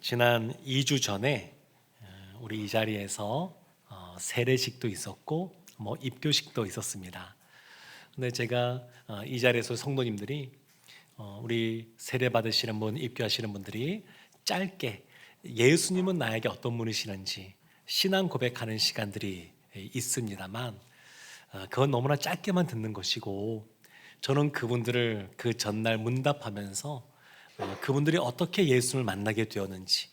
지난 2주 전에 우리 이 자리에서 세례식도 있었고 입교식도 있었습니다. 근데 제가 이 자리에서 성도님들이 우리 세례 받으시는 분, 입교하시는 분들이 짧게 예수님은 나에게 어떤 분이시는지 신앙 고백하는 시간들이 있습니다만 그건 너무나 짧게만 듣는 것이고, 저는 그분들을 그 전날 문답하면서 그분들이 어떻게 예수를 만나게 되었는지,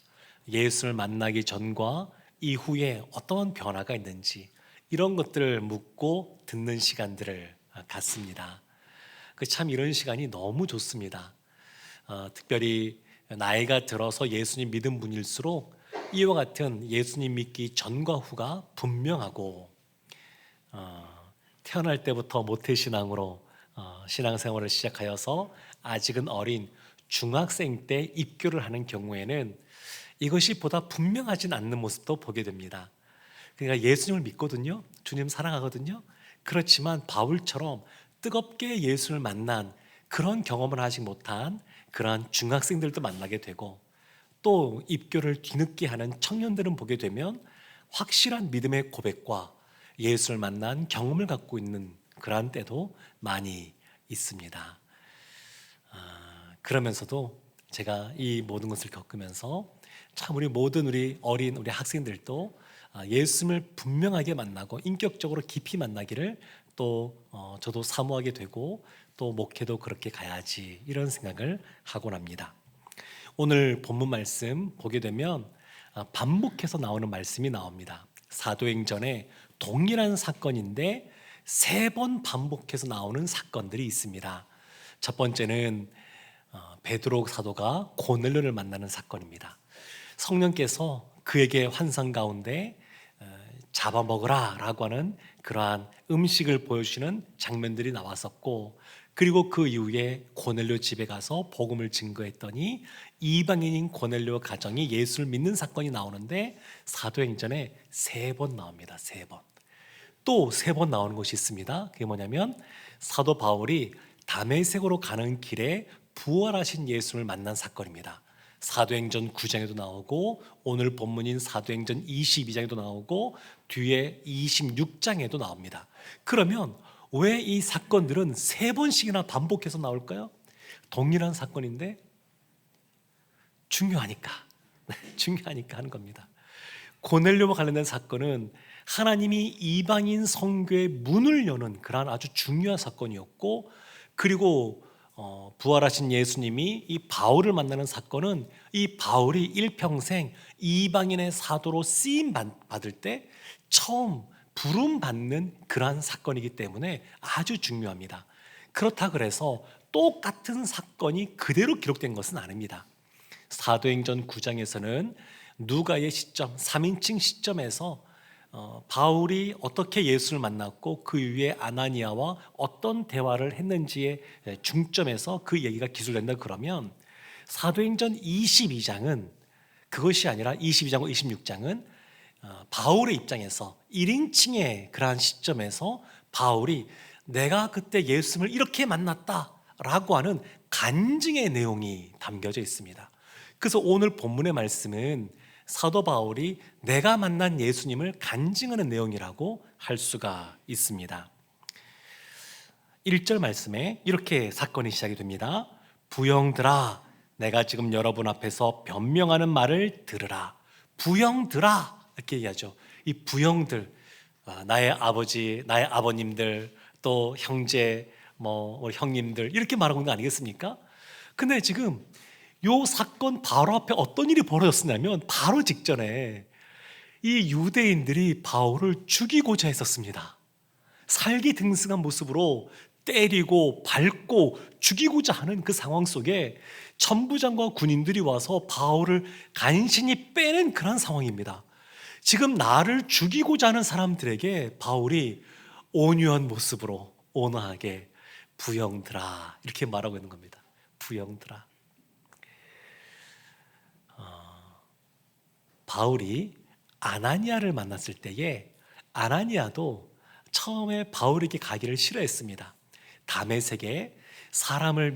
예수를 만나기 전과 이후에 어떤 변화가 있는지, 이런 것들을 묻고 듣는 시간들을 갖습니다. 참 이런 시간이 너무 좋습니다. 특별히 나이가 들어서 예수님 믿은 분일수록 이와 같은 예수님 믿기 전과 후가 분명하고, 태어날 때부터 모태신앙으로 신앙생활을 시작하여서 아직은 어린 중학생 때 입교를 하는 경우에는 이것이 보다 분명하진 않는 모습도 보게 됩니다. 그러니까 예수님을 믿거든요. 주님 사랑하거든요. 그렇지만 바울처럼 뜨겁게 예수를 만난 그런 경험을 하지 못한 그러한 중학생들도 만나게 되고, 또 입교를 뒤늦게 하는 청년들은 보게 되면 확실한 믿음의 고백과 예수를 만난 경험을 갖고 있는 그러한 때도 많이 있습니다. 그러면서도 제가 이 모든 것을 겪으면서 참 우리 모든 우리 어린 우리 학생들도 예수님을 분명하게 만나고 인격적으로 깊이 만나기를 또 저도 사모하게 되고, 또 목회도 그렇게 가야지, 이런 생각을 하곤 합니다. 오늘 본문 말씀 보게 되면 반복해서 나오는 말씀이 나옵니다. 사도행전에 동일한 사건인데 3번 반복해서 나오는 사건들이 있습니다. 첫 번째는 베드로 사도가 고넬료를 만나는 사건입니다. 성령께서 그에게 환상 가운데 잡아먹으라 라고 하는 그러한 음식을 보여주시는 장면들이 나왔었고, 그리고 그 이후에 고넬료 집에 가서 복음을 증거했더니 이방인인 고넬료 가정이 예수를 믿는 사건이 나오는데, 사도행전에 3번 나옵니다. 3번. 또 3번 나오는 것이 있습니다. 그게 뭐냐면 사도 바울이 다메섹으로 가는 길에 부활하신 예수를 만난 사건입니다. 사도행전 9장에도 나오고, 오늘 본문인 사도행전 22장에도 나오고, 뒤에 26장에도 나옵니다. 그러면 왜 이 사건들은 3번씩이나 반복해서 나올까요? 동일한 사건인데 중요하니까 중요하니까 하는 겁니다. 고넬료와 관련된 사건은 하나님이 이방인 선교의 문을 여는 그러한 아주 중요한 사건이었고, 그리고 부활하신 예수님이 이 바울을 만나는 사건은 이 바울이 일평생 이방인의 사도로 쓰임 받을 때 처음 부름 받는 그러한 사건이기 때문에 아주 중요합니다. 그렇다 그래서 똑같은 사건이 그대로 기록된 것은 아닙니다. 사도행전 9장에서는 누가의 시점, 3인칭 시점에서 바울이 어떻게 예수를 만났고 그 이후에 아나니아와 어떤 대화를 했는지의 중점에서 그 얘기가 기술된다 그러면, 사도행전 22장은 그것이 아니라 22장과 26장은 바울의 입장에서 1인칭의 그러한 시점에서 바울이 내가 그때 예수님을 이렇게 만났다라고 하는 간증의 내용이 담겨져 있습니다. 그래서 오늘 본문의 말씀은 사도 바울이 내가 만난 예수님을 간증하는 내용이라고 할 수가 있습니다. 1절 말씀에 이렇게 사건이 시작이 됩니다. 부형들아, 내가 지금 여러분 앞에서 변명하는 말을 들으라. 부형들아, 이렇게 얘기하죠. 이 부형들, 나의 아버지, 나의 아버님들, 또 형제, 우리 형님들, 이렇게 말하고 있는 거 아니겠습니까? 근데 지금 요 사건 바로 앞에 어떤 일이 벌어졌냐면, 바로 직전에 이 유대인들이 바울을 죽이고자 했었습니다. 살기등승한 모습으로 때리고 밟고 죽이고자 하는 그 상황 속에 천부장과 군인들이 와서 바울을 간신히 빼낸 그런 상황입니다. 지금 나를 죽이고자 하는 사람들에게 바울이 온유한 모습으로 온화하게 부형들아, 이렇게 말하고 있는 겁니다. 부형들아. 바울이 아나니아를 만났을 때에 아나니아도 처음에 바울에게 가기를 싫어했습니다. 다메섹에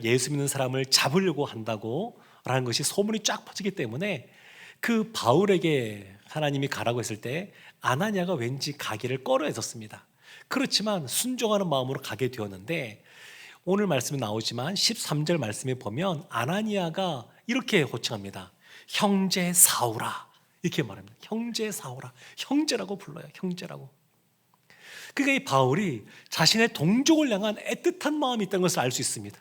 예수 믿는 사람을 잡으려고 한다고 라는 것이 소문이 쫙 퍼지기 때문에 그 바울에게 하나님이 가라고 했을 때 아나니아가 왠지 가기를 꺼려했었습니다. 그렇지만 순종하는 마음으로 가게 되었는데, 오늘 말씀에 나오지만 13절 말씀에 보면 아나니아가 이렇게 호칭합니다. 형제 사울아, 이렇게 말합니다. 형제 사울아, 형제라고 불러요. 형제라고. 그러니까 이 바울이 자신의 동족을 향한 애틋한 마음이 있다는 것을 알 수 있습니다.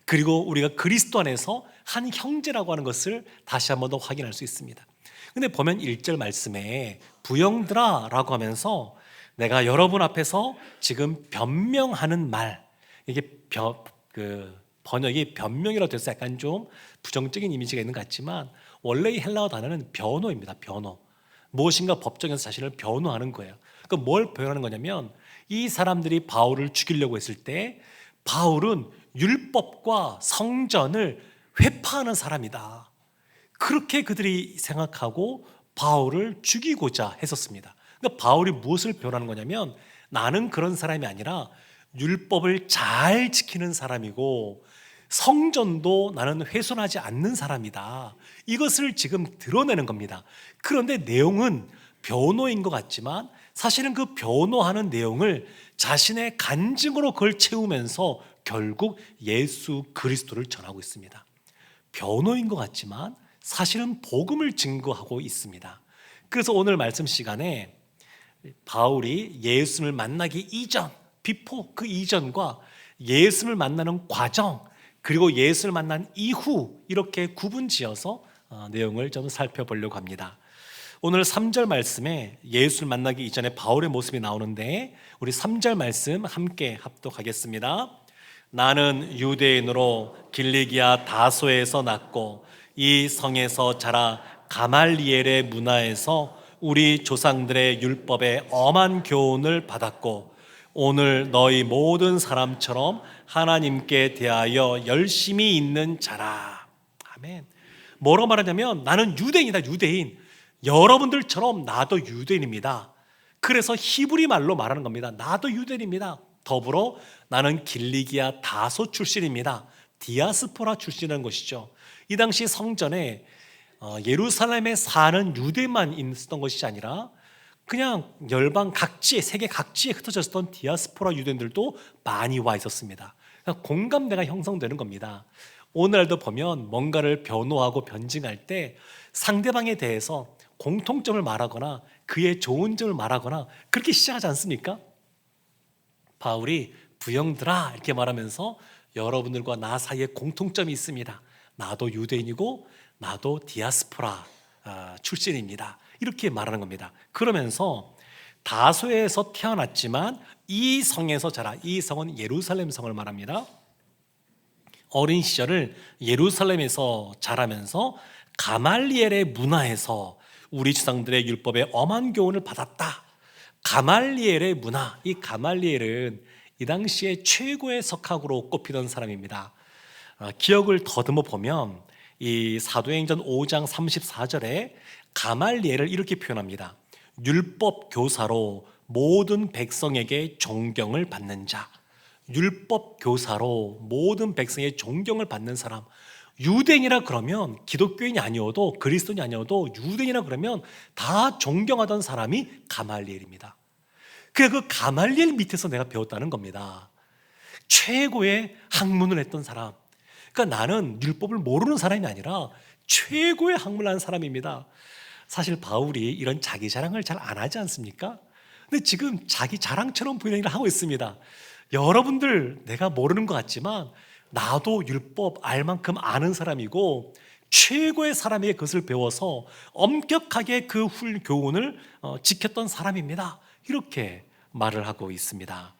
그리고 우리가 그리스도 안에서 한 형제라고 하는 것을 다시 한 번 더 확인할 수 있습니다. 근데 보면 1절 말씀에 부형들아 라고 하면서 내가 여러분 앞에서 지금 변명하는 말, 이게 번역이 변명이라고 돼서 약간 좀 부정적인 이미지가 있는 것 같지만, 원래 이 헬라어 단어는 변호입니다. 변호. 무엇인가 법정에서 자신을 변호하는 거예요. 그러니까 뭘 변호하는 거냐면, 이 사람들이 바울을 죽이려고 했을 때 바울은 율법과 성전을 회파하는 사람이다, 그렇게 그들이 생각하고 바울을 죽이고자 했었습니다. 그러니까 바울이 무엇을 변호하는 거냐면, 나는 그런 사람이 아니라 율법을 잘 지키는 사람이고 성전도 나는 훼손하지 않는 사람이다, 이것을 지금 드러내는 겁니다. 그런데 내용은 변호인 것 같지만 사실은 그 변호하는 내용을 자신의 간증으로 그걸 채우면서 결국 예수 그리스도를 전하고 있습니다. 변호인 것 같지만 사실은 복음을 증거하고 있습니다. 그래서 오늘 말씀 시간에 바울이 예수님을 만나기 이전, 비포, 그 이전과 예수님을 만나는 과정, 그리고 예수를 만난 이후, 이렇게 구분지어서 내용을 좀 살펴보려고 합니다. 오늘 3절 말씀에 예수를 만나기 이전에 바울의 모습이 나오는데, 우리 3절 말씀 함께 합독하겠습니다. 나는 유대인으로 길리기아 다소에서 났고 이 성에서 자라 가말리엘의 문화에서 우리 조상들의 율법에 엄한 교훈을 받았고 오늘 너희 모든 사람처럼 하나님께 대하여 열심히 있는 자라. 아멘. 뭐라고 말하냐면, 나는 유대인이다, 유대인. 여러분들처럼 나도 유대인입니다. 그래서 히브리 말로 말하는 겁니다. 나도 유대인입니다. 더불어 나는 길리기아 다소 출신입니다. 디아스포라 출신이라는 것이죠. 이 당시 성전에 예루살렘에 사는 유대만 있었던 것이 아니라 그냥 열방 각지에, 세계 각지에 흩어졌던 디아스포라 유대인들도 많이 와 있었습니다. 그러니까 공감대가 형성되는 겁니다. 오늘날도 보면 뭔가를 변호하고 변증할 때 상대방에 대해서 공통점을 말하거나 그의 좋은 점을 말하거나 그렇게 시작하지 않습니까? 바울이 부형들아 이렇게 말하면서 여러분들과 나 사이에 공통점이 있습니다. 나도 유대인이고 나도 디아스포라 출신입니다, 이렇게 말하는 겁니다. 그러면서 다소에서 태어났지만 이 성에서 자라, 이 성은 예루살렘 성을 말합니다. 어린 시절을 예루살렘에서 자라면서 가말리엘의 문화에서 우리 조상들의 율법에 엄한 교훈을 받았다. 가말리엘의 문화, 이 가말리엘은 이 당시에 최고의 석학으로 꼽히던 사람입니다. 기억을 더듬어 보면 이 사도행전 5장 34절에 가말리엘을 이렇게 표현합니다. 율법 교사로 모든 백성에게 존경을 받는 자. 율법 교사로 모든 백성의 존경을 받는 사람. 유대인이라 그러면, 기독교인이 아니어도, 그리스도인이 아니어도 유대인이라 그러면 다 존경하던 사람이 가말리엘입니다. 그 가말리엘 밑에서 내가 배웠다는 겁니다. 최고의 학문을 했던 사람. 그러니까 나는 율법을 모르는 사람이 아니라 최고의 학문을 한 사람입니다. 사실 바울이 이런 자기 자랑을 잘 안 하지 않습니까? 근데 지금 자기 자랑처럼 보이는 일을 하고 있습니다. 여러분들 내가 모르는 것 같지만 나도 율법 알 만큼 아는 사람이고 최고의 사람에게 그것을 배워서 엄격하게 그 교훈을 지켰던 사람입니다, 이렇게 말을 하고 있습니다.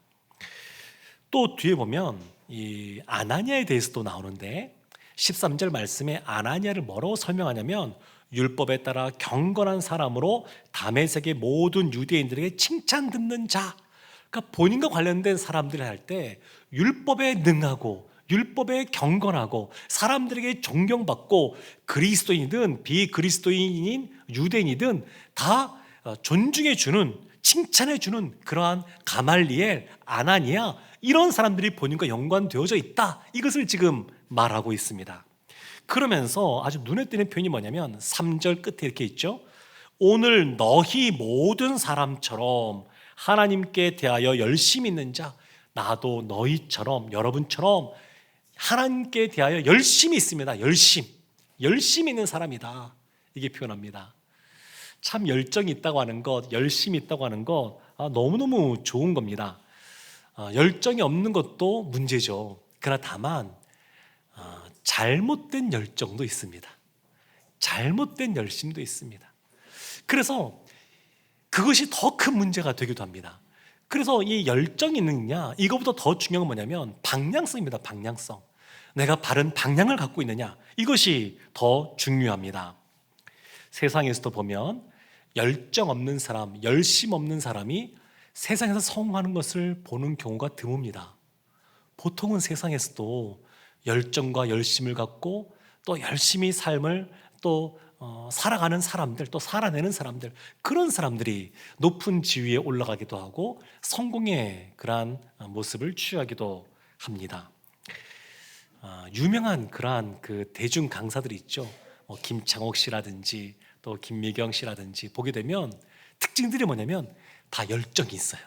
또 뒤에 보면 이 아나니아에 대해서도 나오는데 13절 말씀에 아나니아를 뭐라고 설명하냐면, 율법에 따라 경건한 사람으로 다메섹의 모든 유대인들에게 칭찬 듣는 자. 그러니까 본인과 관련된 사람들이 할 때 율법에 능하고 율법에 경건하고 사람들에게 존경받고 그리스도인이든 비그리스도인인 유대인이든 다 존중해 주는, 칭찬해 주는 그러한 가말리엘, 아나니아, 이런 사람들이 본인과 연관되어져 있다, 이것을 지금 말하고 있습니다. 그러면서 아주 눈에 띄는 표현이 뭐냐면 3절 끝에 이렇게 있죠. 오늘 너희 모든 사람처럼 하나님께 대하여 열심히 있는 자, 나도 너희처럼, 여러분처럼 하나님께 대하여 열심히 있습니다. 열심히 있는 사람이다, 이게 표현합니다. 참 열정이 있다고 하는 것, 열심히 있다고 하는 것, 너무너무 좋은 겁니다. 열정이 없는 것도 문제죠. 그러나 다만 잘못된 열정도 있습니다. 잘못된 열심도 있습니다. 그래서 그것이 더 큰 문제가 되기도 합니다. 그래서 이 열정이 있느냐, 이거보다 더 중요한 건 뭐냐면 방향성입니다. 방향성. 내가 바른 방향을 갖고 있느냐, 이것이 더 중요합니다. 세상에서도 보면 열정 없는 사람, 열심 없는 사람이 세상에서 성공하는 것을 보는 경우가 드뭅니다. 보통은 세상에서도 열정과 열심을 갖고 또 열심히 삶을 또 살아가는 사람들, 또 살아내는 사람들, 그런 사람들이 높은 지위에 올라가기도 하고 성공의 그러한 모습을 취하기도 합니다. 유명한 그러한 그 대중 강사들이 있죠. 김창옥 씨라든지 또 김미경 씨라든지 보게 되면 특징들이 뭐냐면 다 열정이 있어요.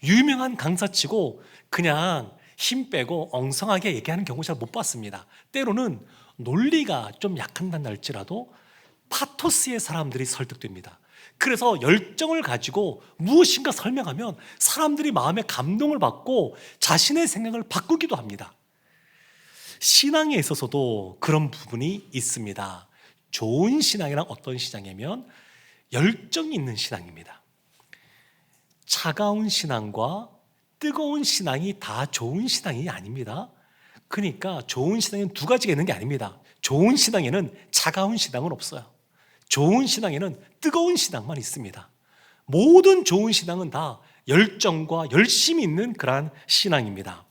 유명한 강사치고 그냥 힘 빼고 엉성하게 얘기하는 경우 잘 못 봤습니다. 때로는 논리가 좀 약한다는 할지라도 파토스의 사람들이 설득됩니다. 그래서 열정을 가지고 무엇인가 설명하면 사람들이 마음에 감동을 받고 자신의 생각을 바꾸기도 합니다. 신앙에 있어서도 그런 부분이 있습니다. 좋은 신앙이란 어떤 신앙이냐면 열정이 있는 신앙입니다. 차가운 신앙과 뜨거운 신앙이 다 좋은 신앙이 아닙니다. 그러니까 좋은 신앙에는 두 가지가 있는 게 아닙니다. 좋은 신앙에는 차가운 신앙은 없어요. 좋은 신앙에는 뜨거운 신앙만 있습니다. 모든 좋은 신앙은 다 열정과 열심이 있는 그러한 신앙입니다.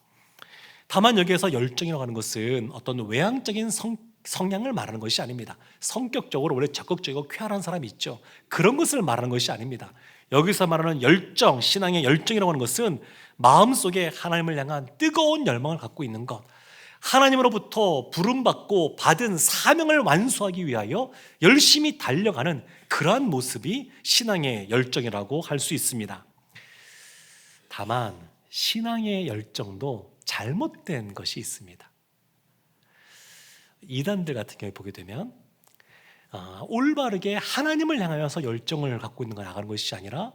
다만 여기에서 열정이라고 하는 것은 어떤 외향적인 성향을 말하는 것이 아닙니다. 성격적으로 원래 적극적이고 쾌활한 사람이 있죠. 그런 것을 말하는 것이 아닙니다. 여기서 말하는 열정, 신앙의 열정이라고 하는 것은 마음속에 하나님을 향한 뜨거운 열망을 갖고 있는 것, 하나님으로부터 부름받고 받은 사명을 완수하기 위하여 열심히 달려가는 그러한 모습이 신앙의 열정이라고 할 수 있습니다. 다만 신앙의 열정도 잘못된 것이 있습니다. 이단들 같은 경우에 보게 되면 올바르게 하나님을 향하여서 열정을 갖고 있는 걸 나가는 것이 아니라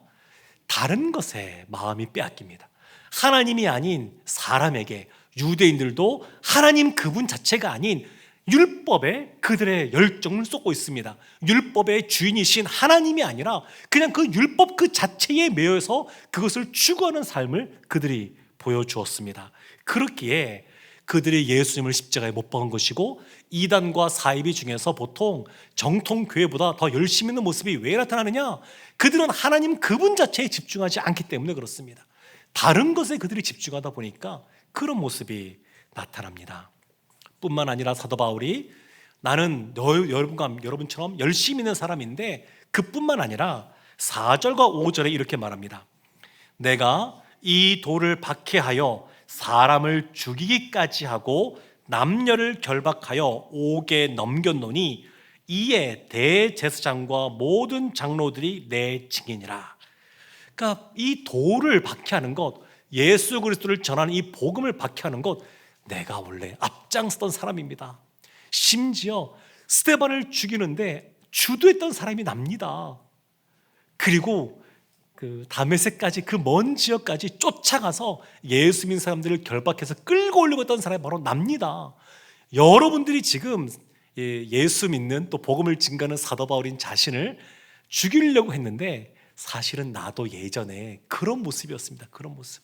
다른 것에 마음이 빼앗깁니다. 하나님이 아닌 사람에게, 유대인들도 하나님 그분 자체가 아닌 율법에 그들의 열정을 쏟고 있습니다. 율법의 주인이신 하나님이 아니라 그냥 그 율법 그 자체에 매여서 그것을 추구하는 삶을 그들이 보여주었습니다. 그렇기에 그들이 예수님을 십자가에 못 박은 것이고, 이단과 사이비 중에서 보통 정통 교회보다 더 열심히 있는 모습이 왜 나타나느냐? 그들은 하나님 그분 자체에 집중하지 않기 때문에 그렇습니다. 다른 것에 그들이 집중하다 보니까 그런 모습이 나타납니다. 뿐만 아니라 사도 바울이 나는 여러분처럼 열심히 있는 사람인데, 그뿐만 아니라 4절과 5절에 이렇게 말합니다. 내가 이 돌을 박해하여 사람을 죽이기까지 하고 남녀를 결박하여 옥에 넘겼노니 이에 대제사장과 모든 장로들이 내 증인이라. 그러니까 이 돌을 박해하는 것, 예수 그리스도를 전하는 이 복음을 박해하는 것, 내가 원래 앞장서던 사람입니다. 심지어 스데반을 죽이는데 주도했던 사람이 납니다. 그리고 그 다메섹까지, 그 먼 지역까지 쫓아가서 예수 믿는 사람들을 결박해서 끌고 오려고 했던 사람이 바로 납니다. 여러분들이 지금 예수 믿는 또 복음을 증거하는 사도 바울인 자신을 죽이려고 했는데, 사실은 나도 예전에 그런 모습이었습니다. 그런 모습.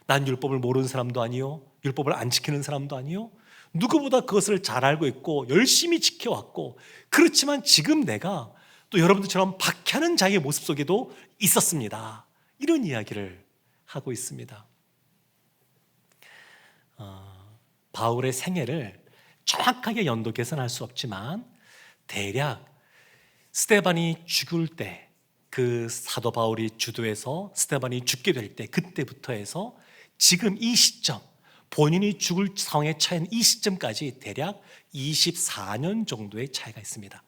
난 율법을 모르는 사람도 아니요, 율법을 안 지키는 사람도 아니요, 누구보다 그것을 잘 알고 있고 열심히 지켜왔고, 그렇지만 지금 내가 또 여러분들처럼 박해하는 자의 모습 속에도 있었습니다. 이런 이야기를 하고 있습니다. 바울의 생애를 정확하게 연도 계산할 수 없지만 대략 스데반이 죽을 때, 그 사도 바울이 주도해서 스데반이 죽게 될 때, 그때부터 해서 지금 이 시점, 본인이 죽을 상황에 처한 이 시점까지 대략 24년 정도의 차이가 있습니다.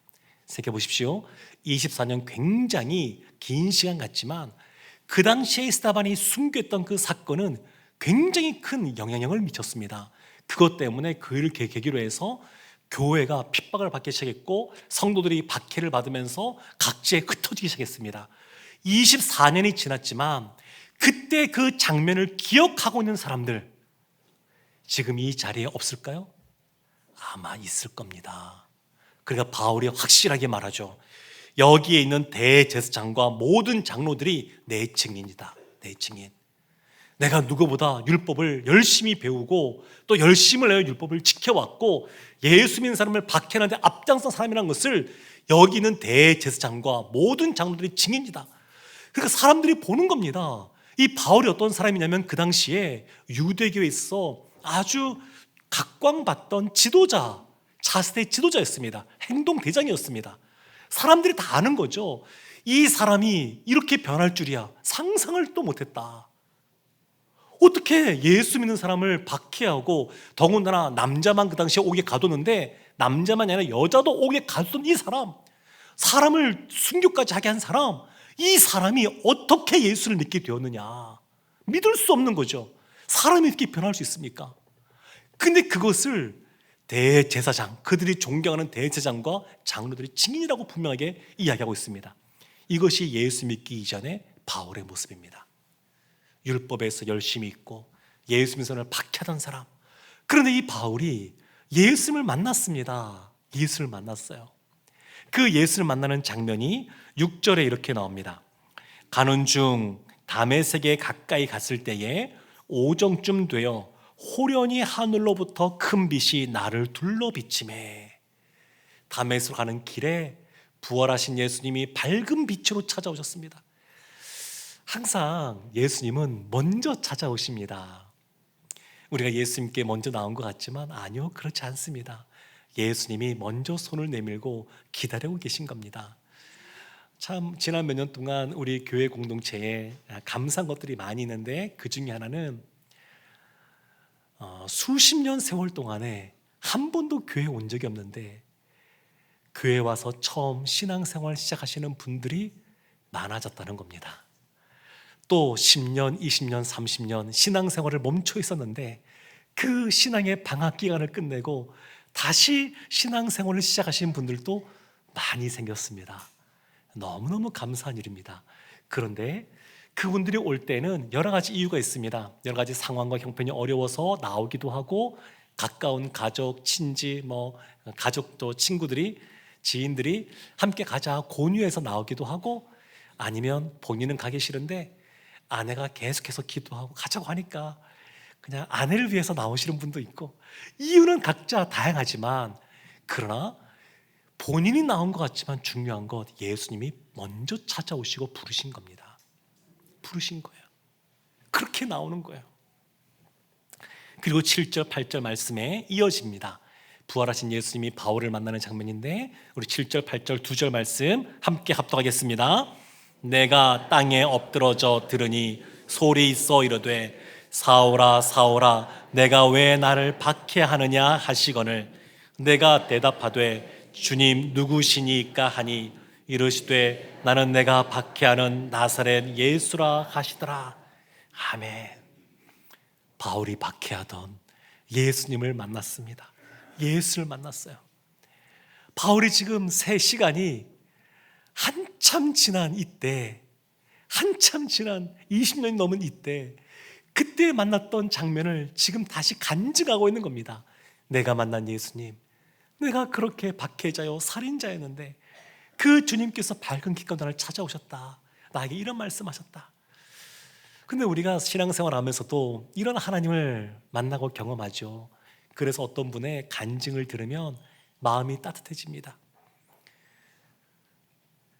생각해 보십시오. 24년 굉장히 긴 시간 같지만 그 당시에 스데반이 순교했던 그 사건은 굉장히 큰 영향력을 미쳤습니다. 그것 때문에 그 일을 계기로 해서 교회가 핍박을 받기 시작했고 성도들이 박해를 받으면서 각지에 흩어지기 시작했습니다. 24년이 지났지만 그때 그 장면을 기억하고 있는 사람들 지금 이 자리에 없을까요? 아마 있을 겁니다. 그러니까 바울이 확실하게 말하죠. 여기에 있는 대제사장과 모든 장로들이 내 증인이다. 내 증인. 내가 누구보다 율법을 열심히 배우고 또 열심을 내어 율법을 지켜왔고 예수 믿는 사람을 박해하는데 앞장선 사람이라는 것을 여기 있는 대제사장과 모든 장로들이 증인이다. 그러니까 사람들이 보는 겁니다. 이 바울이 어떤 사람이냐면 그 당시에 유대교에 있어 아주 각광받던 지도자, 차세대 지도자였습니다. 행동대장이었습니다. 사람들이 다 아는 거죠. 이 사람이 이렇게 변할 줄이야 상상을 또 못했다. 어떻게 예수 믿는 사람을 박해하고 더군다나 남자만 그 당시에 옥에 가뒀는데 남자만이 아니라 여자도 옥에 가뒀던 이 사람, 사람을 순교까지 하게 한 사람, 이 사람이 어떻게 예수를 믿게 되었느냐. 믿을 수 없는 거죠. 사람이 이렇게 변할 수 있습니까? 근데 그것을 대제사장, 그들이 존경하는 대제사장과 장로들이 증인이라고 분명하게 이야기하고 있습니다. 이것이 예수 믿기 이전의 바울의 모습입니다. 율법에서 열심히 있고 예수 믿는 사람을 박해하던 사람. 그런데 이 바울이 예수를 만났습니다. 예수를 만났어요. 그 예수를 만나는 장면이 6절에 이렇게 나옵니다. 가는 중 다메섹에 가까이 갔을 때에 오정쯤 되어 호련히 하늘로부터 큰 빛이 나를 둘러 비치매. 다메섹으로 가는 길에 부활하신 예수님이 밝은 빛으로 찾아오셨습니다. 항상 예수님은 먼저 찾아오십니다. 우리가 예수님께 먼저 나온 것 같지만 아니요, 그렇지 않습니다. 예수님이 먼저 손을 내밀고 기다리고 계신 겁니다. 참 지난 몇 년 동안 우리 교회 공동체에 감사한 것들이 많이 있는데 그 중에 하나는 수십 년 세월 동안에 한 번도 교회에 온 적이 없는데 교회에 와서 처음 신앙생활 시작하시는 분들이 많아졌다는 겁니다. 또 10년, 20년, 30년 신앙생활을 멈춰 있었는데 그 신앙의 방학 기간을 끝내고 다시 신앙생활을 시작하신 분들도 많이 생겼습니다. 너무너무 감사한 일입니다. 그런데 그분들이 올 때는 여러 가지 이유가 있습니다. 여러 가지 상황과 형편이 어려워서 나오기도 하고 가까운 가족, 친지, 가족도 친구들이 지인들이 함께 가자 권유해서 나오기도 하고 아니면 본인은 가기 싫은데 아내가 계속해서 기도하고 가자고 하니까 그냥 아내를 위해서 나오시는 분도 있고 이유는 각자 다양하지만 그러나 본인이 나온 것 같지만 중요한 것 예수님이 먼저 찾아오시고 부르신 겁니다. 부르신 거예요. 그렇게 나오는 거예요. 그리고 7절, 8절 말씀에 이어집니다. 부활하신 예수님이 바울을 만나는 장면인데 우리 7절, 8절 두 절 말씀 함께 합독하겠습니다. 내가 땅에 엎드러져 들으니 소리 있어 이르되 사울아 사울아 내가 왜 나를 박해하느냐 하시거늘 내가 대답하되 주님 누구시니까 하니 이르시되 나는 내가 박해하는 나사렛 예수라 하시더라. 아멘. 바울이 박해하던 예수님을 만났습니다. 예수를 만났어요. 바울이 지금 새 시간이 한참 지난 이때, 한참 지난 20년이 넘은 이때 그때 만났던 장면을 지금 다시 간직하고 있는 겁니다. 내가 만난 예수님, 내가 그렇게 박해자요 살인자였는데 그 주님께서 밝은 빛과 나를 찾아오셨다. 나에게 이런 말씀하셨다. 근데 우리가 신앙생활 하면서도 이런 하나님을 만나고 경험하죠. 그래서 어떤 분의 간증을 들으면 마음이 따뜻해집니다.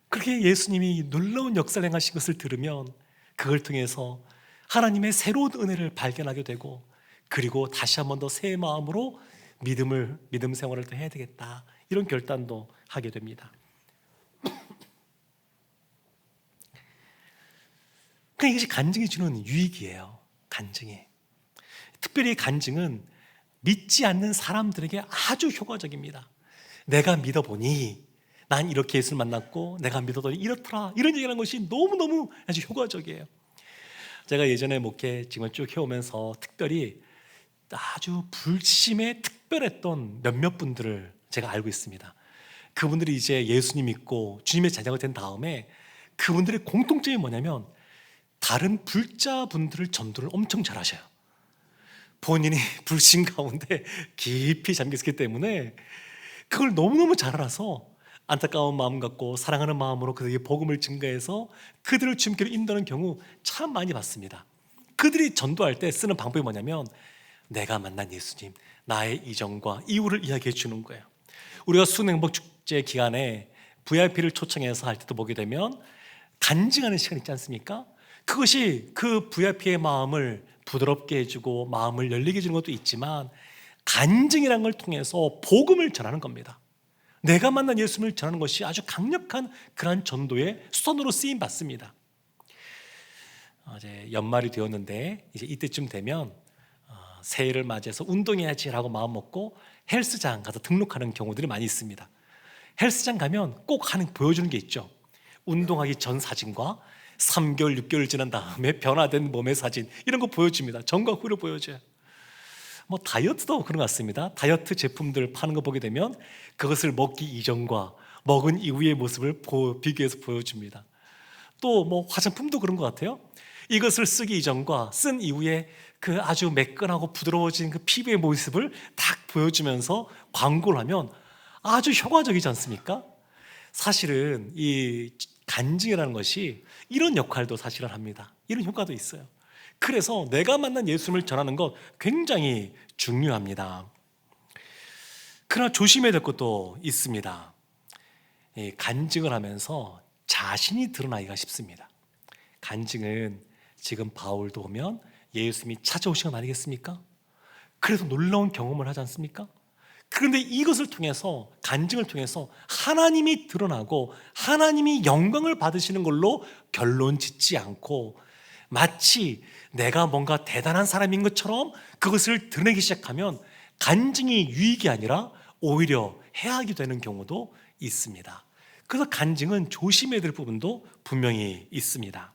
그렇게 예수님이 놀라운 역사를 행하신 것을 들으면 그걸 통해서 하나님의 새로운 은혜를 발견하게 되고 그리고 다시 한 번 더 새 마음으로 믿음 생활을 더 해야 되겠다 이런 결단도 하게 됩니다. 그러니까 이것이 간증이 주는 유익이에요. 간증이 특별히 간증은 믿지 않는 사람들에게 아주 효과적입니다. 내가 믿어보니 난 이렇게 예수를 만났고 내가 믿어더니 이렇더라, 이런 얘기하는 것이 너무너무 아주 효과적이에요. 제가 예전에 목회 지금 쭉 해오면서 특별히 아주 불심에 특별했던 몇몇 분들을 제가 알고 있습니다. 그분들이 이제 예수님 믿고 주님의 자녀가 된 다음에 그분들의 공통점이 뭐냐면 다른 불자분들을 전도를 엄청 잘하셔요. 본인이 불신 가운데 깊이 잠겼기 때문에 그걸 너무너무 잘 알아서 안타까운 마음 갖고 사랑하는 마음으로 그들에게 복음을 증가해서 그들을 주님께로 인도하는 경우 참 많이 봤습니다. 그들이 전도할 때 쓰는 방법이 뭐냐면 내가 만난 예수님, 나의 이전과 이후를 이야기해 주는 거예요. 우리가 수능복축제 기간에 VIP를 초청해서 할 때도 보게 되면 간증하는 시간 있지 않습니까? 그것이 그 VIP의 마음을 부드럽게 해주고 마음을 열리게 해주는 것도 있지만 간증이라는 걸 통해서 복음을 전하는 겁니다. 내가 만난 예수님을 전하는 것이 아주 강력한 그러한 전도의 수단으로 쓰임 받습니다. 이제 연말이 되었는데 이제 이때쯤 되면 새해를 맞이해서 운동해야지라고 마음 먹고 헬스장 가서 등록하는 경우들이 많이 있습니다. 헬스장 가면 꼭 하는 보여주는 게 있죠. 운동하기 전 사진과 3개월, 6개월 지난 다음에 변화된 몸의 사진, 이런 거 보여줍니다. 전과 후를 보여줘요. 뭐 다이어트도 그런 것 같습니다. 다이어트 제품들 파는 거 보게 되면 그것을 먹기 이전과 먹은 이후의 모습을 비교해서 보여줍니다. 또 뭐 화장품도 그런 것 같아요. 이것을 쓰기 이전과 쓴 이후에 그 아주 매끈하고 부드러워진 그 피부의 모습을 딱 보여주면서 광고를 하면 아주 효과적이지 않습니까? 사실은 이 간증이라는 것이 이런 역할도 사실은 합니다. 이런 효과도 있어요. 그래서 내가 만난 예수님을 전하는 것 굉장히 중요합니다. 그러나 조심해야 될 것도 있습니다. 간증을 하면서 자신이 드러나기가 쉽습니다. 간증은 지금 바울도 보면 예수님이 찾아오신 건 아니겠습니까? 그래서 놀라운 경험을 하지 않습니까? 그런데 이것을 통해서, 간증을 통해서 하나님이 드러나고 하나님이 영광을 받으시는 걸로 결론 짓지 않고 마치 내가 뭔가 대단한 사람인 것처럼 그것을 드러내기 시작하면 간증이 유익이 아니라 오히려 해악이 되는 경우도 있습니다. 그래서 간증은 조심해야 될 부분도 분명히 있습니다.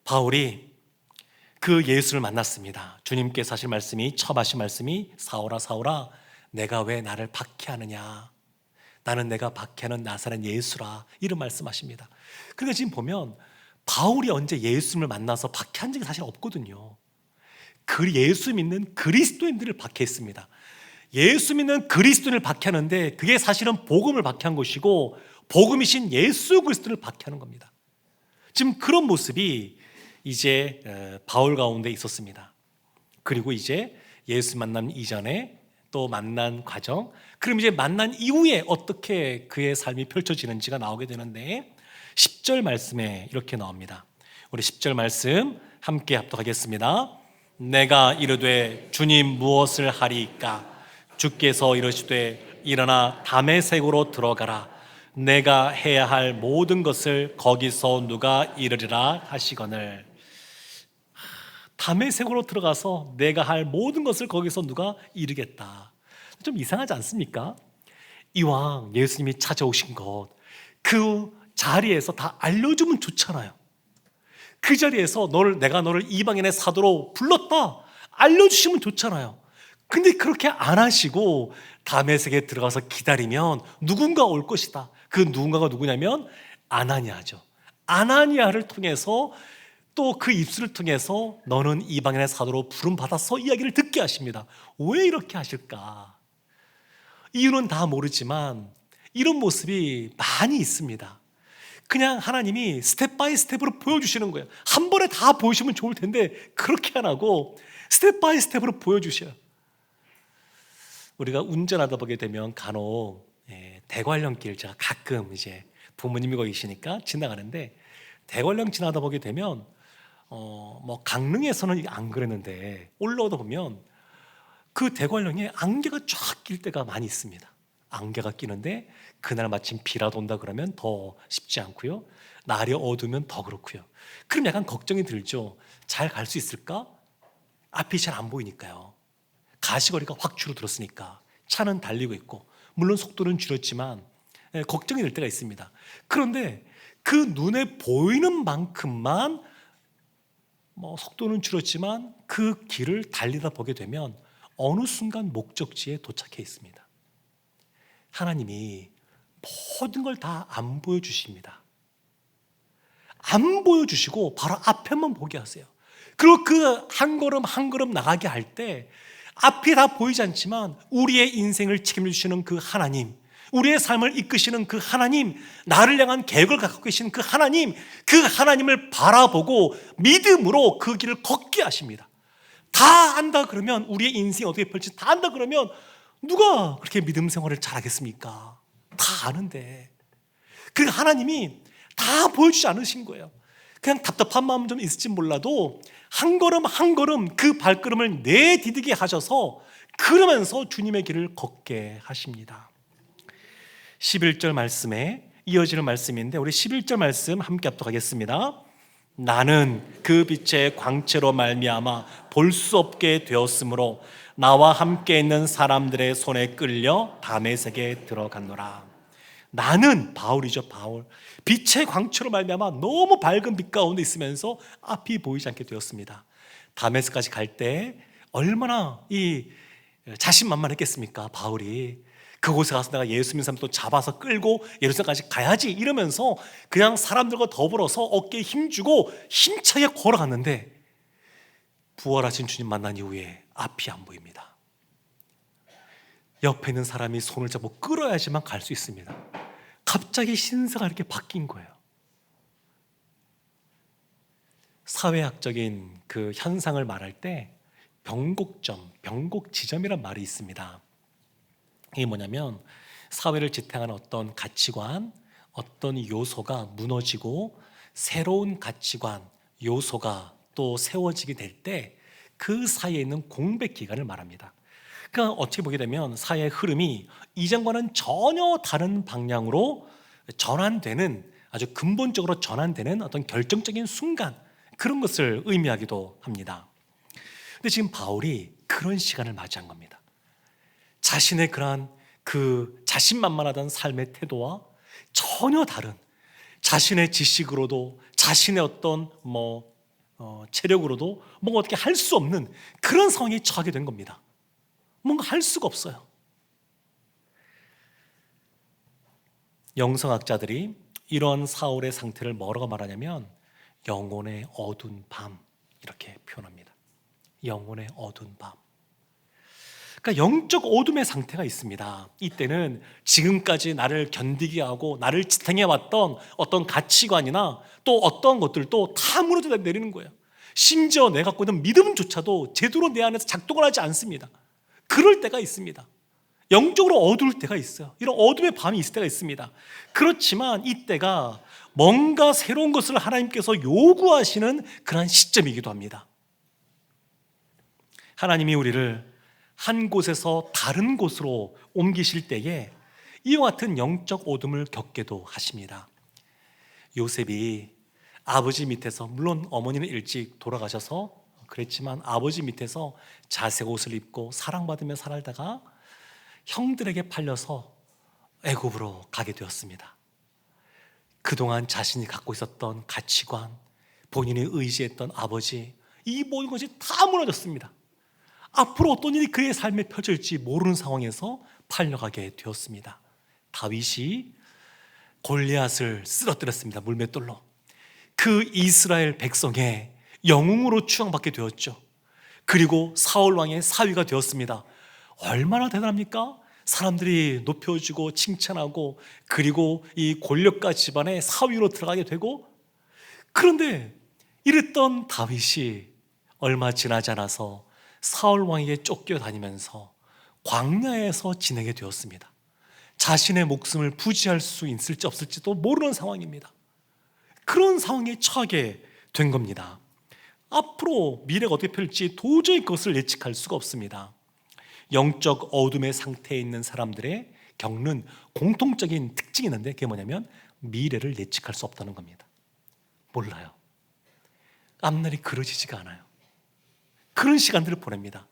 바울이 그 예수를 만났습니다. 주님께서 하신 말씀이, 처음 하신 말씀이 사울아 사울아 내가 왜 나를 박해하느냐, 나는 내가 박해하는 나사렛 예수라, 이런 말씀하십니다. 그러니까 지금 보면 바울이 언제 예수님을 만나서 박해한 적이 사실 없거든요. 그 예수 믿는 그리스도인들을 박해했습니다. 예수 믿는 그리스도인을 박해하는데 그게 사실은 복음을 박해한 것이고 복음이신 예수 그리스도를 박해하는 겁니다. 지금 그런 모습이 이제 바울 가운데 있었습니다. 그리고 이제 예수 만남 이전에 또 만난 과정, 그럼 이제 만난 이후에 어떻게 그의 삶이 펼쳐지는지가 나오게 되는데 10절 말씀에 이렇게 나옵니다. 우리 10절 말씀 함께 합독하겠습니다. 내가 이르되 주님 무엇을 하리이까? 주께서 이르시되 일어나 다메섹으로 들어가라. 내가 해야 할 모든 것을 거기서 누가 이르리라 하시거늘. 다메섹으로 들어가서 내가 할 모든 것을 거기서 누가 이루겠다. 좀 이상하지 않습니까? 이왕 예수님이 찾아오신 것, 그 자리에서 다 알려주면 좋잖아요. 그 자리에서 내가 너를 이방인의 사도로 불렀다, 알려주시면 좋잖아요. 근데 그렇게 안 하시고 다메섹에 들어가서 기다리면 누군가 올 것이다. 그 누군가가 누구냐면 아나니아죠. 아나니아를 통해서 또 그 입술을 통해서 너는 이방인의 사도로 부름받아서 이야기를 듣게 하십니다. 왜 이렇게 하실까? 이유는 다 모르지만 이런 모습이 많이 있습니다. 그냥 하나님이 스텝 바이 스텝으로 보여주시는 거예요. 한 번에 다 보여주시면 좋을 텐데 그렇게 안 하고 스텝 바이 스텝으로 보여주셔요. 우리가 운전하다 보게 되면 간혹 대관령길, 제가 가끔 이제 부모님이 거기 계시니까 지나가는데 대관령 지나다 보게 되면 뭐 강릉에서는 안 그랬는데 올라오다 보면 그 대관령에 안개가 쫙 낄 때가 많이 있습니다. 안개가 끼는데 그날 마침 비라도 온다 그러면 더 쉽지 않고요. 날이 어두우면 더 그렇고요. 그럼 약간 걱정이 들죠. 잘 갈 수 있을까? 앞이 잘 안 보이니까요. 가시거리가 확 줄어들었으니까 차는 달리고 있고, 물론 속도는 줄였지만 걱정이 될 때가 있습니다. 그런데 그 눈에 보이는 만큼만 속도는 줄었지만 그 길을 달리다 보게 되면 어느 순간 목적지에 도착해 있습니다. 하나님이 모든 걸 다 안 보여주십니다. 안 보여주시고 바로 앞에만 보게 하세요. 그리고 그 한 걸음 한 걸음 나가게 할 때 앞이 다 보이지 않지만 우리의 인생을 책임지시는 그 하나님, 우리의 삶을 이끄시는 그 하나님, 나를 향한 계획을 갖고 계신 그 하나님, 그 하나님을 바라보고 믿음으로 그 길을 걷게 하십니다. 다 안다 그러면, 우리의 인생이 어떻게 펼칠지 다 안다 그러면 누가 그렇게 믿음 생활을 잘하겠습니까? 다 아는데. 그 하나님이 다 보여주지 않으신 거예요. 그냥 답답한 마음 좀 있을지 몰라도 한 걸음 한 걸음 그 발걸음을 내디디게 하셔서 그러면서 주님의 길을 걷게 하십니다. 11절 말씀에 이어지는 말씀인데, 우리 11절 말씀 함께 합독하겠습니다. 나는 그 빛의 광채로 말미암아 볼 수 없게 되었으므로 나와 함께 있는 사람들의 손에 끌려 다메섹에 들어갔노라. 나는, 바울이죠, 바울. 빛의 광채로 말미암아 너무 밝은 빛 가운데 있으면서 앞이 보이지 않게 되었습니다. 다메섹까지 갈 때 얼마나 이 자신만만했겠습니까? 바울이 그곳에 가서 내가 예수 믿는 사람 또 잡아서 끌고 예루살렘까지 가야지 이러면서 그냥 사람들과 더불어서 어깨에 힘주고 힘차게 걸어갔는데, 부활하신 주님 만난 이후에 앞이 안 보입니다. 옆에 있는 사람이 손을 잡고 끌어야지만 갈 수 있습니다. 갑자기 신세가 이렇게 바뀐 거예요. 사회학적인 그 현상을 말할 때 변곡점, 변곡지점이란 말이 있습니다. 이게 뭐냐면, 사회를 지탱하는 어떤 가치관, 어떤 요소가 무너지고 새로운 가치관, 요소가 또 세워지게 될 때 그 사이에 있는 공백 기간을 말합니다. 그러니까 어떻게 보게 되면 사회의 흐름이 이전과는 전혀 다른 방향으로 전환되는, 아주 근본적으로 전환되는 어떤 결정적인 순간, 그런 것을 의미하기도 합니다. 근데 지금 바울이 그런 시간을 맞이한 겁니다. 자신의 그러한 그 자신만만하던 삶의 태도와 전혀 다른, 자신의 지식으로도 자신의 어떤 체력으로도 뭔가 어떻게 할 수 없는 그런 상황에 처하게 된 겁니다. 뭔가 할 수가 없어요. 영성학자들이 이런 사울의 상태를 뭐라고 말하냐면 영혼의 어두운 밤, 이렇게 표현합니다. 영혼의 어두운 밤. 그러니까 영적 어둠의 상태가 있습니다. 이때는 지금까지 나를 견디게 하고 나를 지탱해 왔던 어떤 가치관이나 또 어떤 것들도 다 무너져 내리는 거예요. 심지어 내가 갖고 있는 믿음조차도 제대로 내 안에서 작동을 하지 않습니다. 그럴 때가 있습니다. 영적으로 어두울 때가 있어요. 이런 어둠의 밤이 있을 때가 있습니다. 그렇지만 이때가 뭔가 새로운 것을 하나님께서 요구하시는 그런 시점이기도 합니다. 하나님이 우리를 한 곳에서 다른 곳으로 옮기실 때에 이와 같은 영적 어둠을 겪게도 하십니다. 요셉이 아버지 밑에서, 물론 어머니는 일찍 돌아가셔서 그랬지만 아버지 밑에서 자색 옷을 입고 사랑받으며 살다가 형들에게 팔려서 애굽으로 가게 되었습니다. 그동안 자신이 갖고 있었던 가치관, 본인이 의지했던 아버지, 이 모든 것이 다 무너졌습니다. 앞으로 어떤 일이 그의 삶에 펼쳐질지 모르는 상황에서 팔려가게 되었습니다. 다윗이 골리앗을 쓰러뜨렸습니다. 물맷돌로. 그 이스라엘 백성의 영웅으로 추앙받게 되었죠. 그리고 사울 왕의 사위가 되었습니다. 얼마나 대단합니까? 사람들이 높여주고 칭찬하고, 그리고 이 권력가 집안의 사위로 들어가게 되고. 그런데 이랬던 다윗이 얼마 지나지 않아서 사울 왕에게 쫓겨다니면서 광야에서 지내게 되었습니다. 자신의 목숨을 부지할 수 있을지 없을지도 모르는 상황입니다. 그런 상황에 처하게 된 겁니다. 앞으로 미래가 어떻게 펼칠지 도저히 그것을 예측할 수가 없습니다. 영적 어둠의 상태에 있는 사람들의 겪는 공통적인 특징이 있는데, 그게 뭐냐면 미래를 예측할 수 없다는 겁니다. 몰라요. 앞날이 그려지지가 않아요. 그런 시간들을 보냅니다.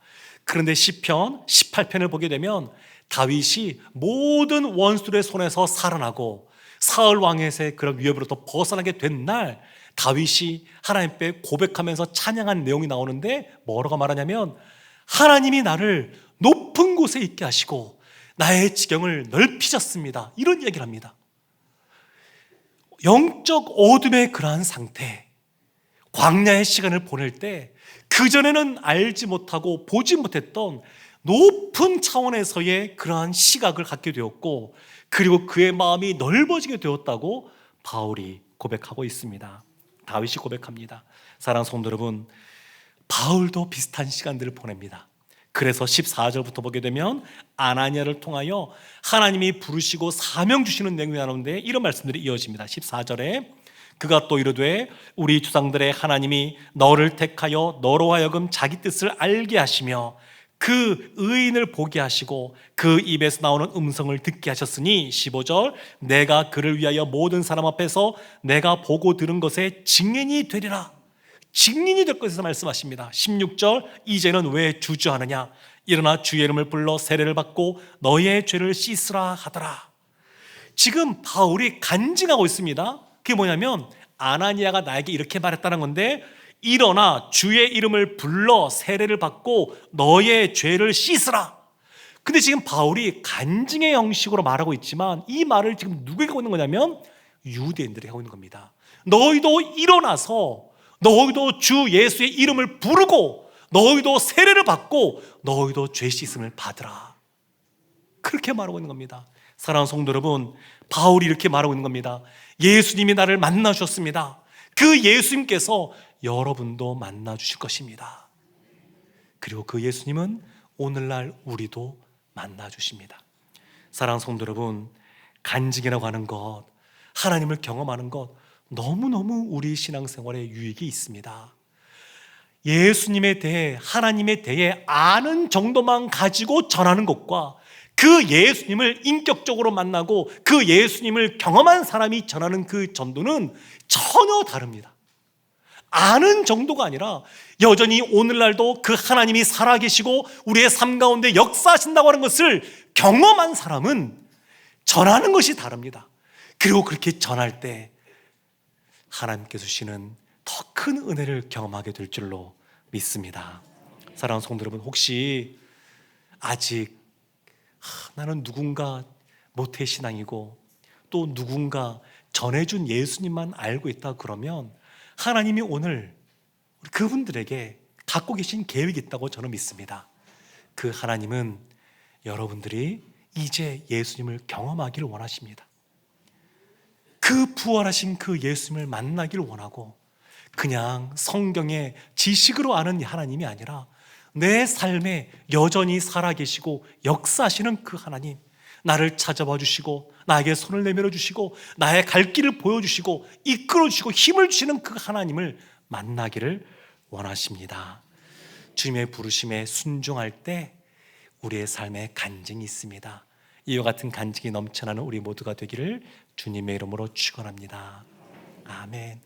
그런데 시편 18편을 보게 되면 다윗이 모든 원수들의 손에서 살아나고 사울 왕의 그런 위협으로부터 벗어나게 된 날, 다윗이 하나님 앞에 고백하면서 찬양한 내용이 나오는데 뭐라고 말하냐면, 하나님이 나를 높은 곳에 있게 하시고 나의 지경을 넓히셨습니다, 이런 얘기를 합니다. 영적 어둠의 그러한 상태, 광야의 시간을 보낼 때 그전에는 알지 못하고 보지 못했던 높은 차원에서의 그러한 시각을 갖게 되었고, 그리고 그의 마음이 넓어지게 되었다고 바울이 고백하고 있습니다. 다윗이 고백합니다. 사랑하는 성도 여러분, 바울도 비슷한 시간들을 보냅니다. 그래서 14절부터 보게 되면 아나니아를 통하여 하나님이 부르시고 사명 주시는 내용이 나오는데 이런 말씀들이 이어집니다. 14절에 그가 또 이르되 우리 조상들의 하나님이 너를 택하여 너로 하여금 자기 뜻을 알게 하시며 그 의인을 보게 하시고 그 입에서 나오는 음성을 듣게 하셨으니, 15절, 내가 그를 위하여 모든 사람 앞에서 내가 보고 들은 것에 증인이 되리라. 증인이 될 것에서 말씀하십니다. 16절, 이제는 왜 주저하느냐, 일어나 주의 이름을 불러 세례를 받고 너의 죄를 씻으라 하더라. 지금 바울이 간증하고 있습니다. 그게 뭐냐면 아나니아가 나에게 이렇게 말했다는 건데, 일어나 주의 이름을 불러 세례를 받고 너의 죄를 씻으라. 근데 지금 바울이 간증의 형식으로 말하고 있지만 이 말을 지금 누구에게 하고 있는 거냐면 유대인들에게 하고 있는 겁니다. 너희도 일어나서 너희도 주 예수의 이름을 부르고 너희도 세례를 받고 너희도 죄 씻음을 받으라. 그렇게 말하고 있는 겁니다. 사랑하는 성도 여러분, 바울이 이렇게 말하고 있는 겁니다. 예수님이 나를 만나 주셨습니다. 그 예수님께서 여러분도 만나 주실 것입니다. 그리고 그 예수님은 오늘날 우리도 만나 주십니다. 사랑하는 성도 여러분, 간증이라고 하는 것, 하나님을 경험하는 것, 너무너무 우리 신앙생활에 유익이 있습니다. 예수님에 대해, 하나님에 대해 아는 정도만 가지고 전하는 것과 그 예수님을 인격적으로 만나고 그 예수님을 경험한 사람이 전하는 그 전도는 전혀 다릅니다. 아는 정도가 아니라 여전히 오늘날도 그 하나님이 살아계시고 우리의 삶 가운데 역사하신다고 하는 것을 경험한 사람은 전하는 것이 다릅니다. 그리고 그렇게 전할 때 하나님께서 주시는 더 큰 은혜를 경험하게 될 줄로 믿습니다. 사랑하는 성도 여러분, 혹시 아직 나는 누군가 모태신앙이고 또 누군가 전해준 예수님만 알고 있다 그러면 하나님이 오늘 그분들에게 갖고 계신 계획이 있다고 저는 믿습니다. 그 하나님은 여러분들이 이제 예수님을 경험하기를 원하십니다. 그 부활하신 그 예수님을 만나기를 원하고, 그냥 성경의 지식으로 아는 하나님이 아니라 내 삶에 여전히 살아계시고 역사하시는 그 하나님, 나를 찾아봐 주시고 나에게 손을 내밀어 주시고 나의 갈 길을 보여주시고 이끌어 주시고 힘을 주시는 그 하나님을 만나기를 원하십니다. 주님의 부르심에 순종할 때 우리의 삶에 간증이 있습니다. 이와 같은 간증이 넘쳐나는 우리 모두가 되기를 주님의 이름으로 축원합니다. 아멘.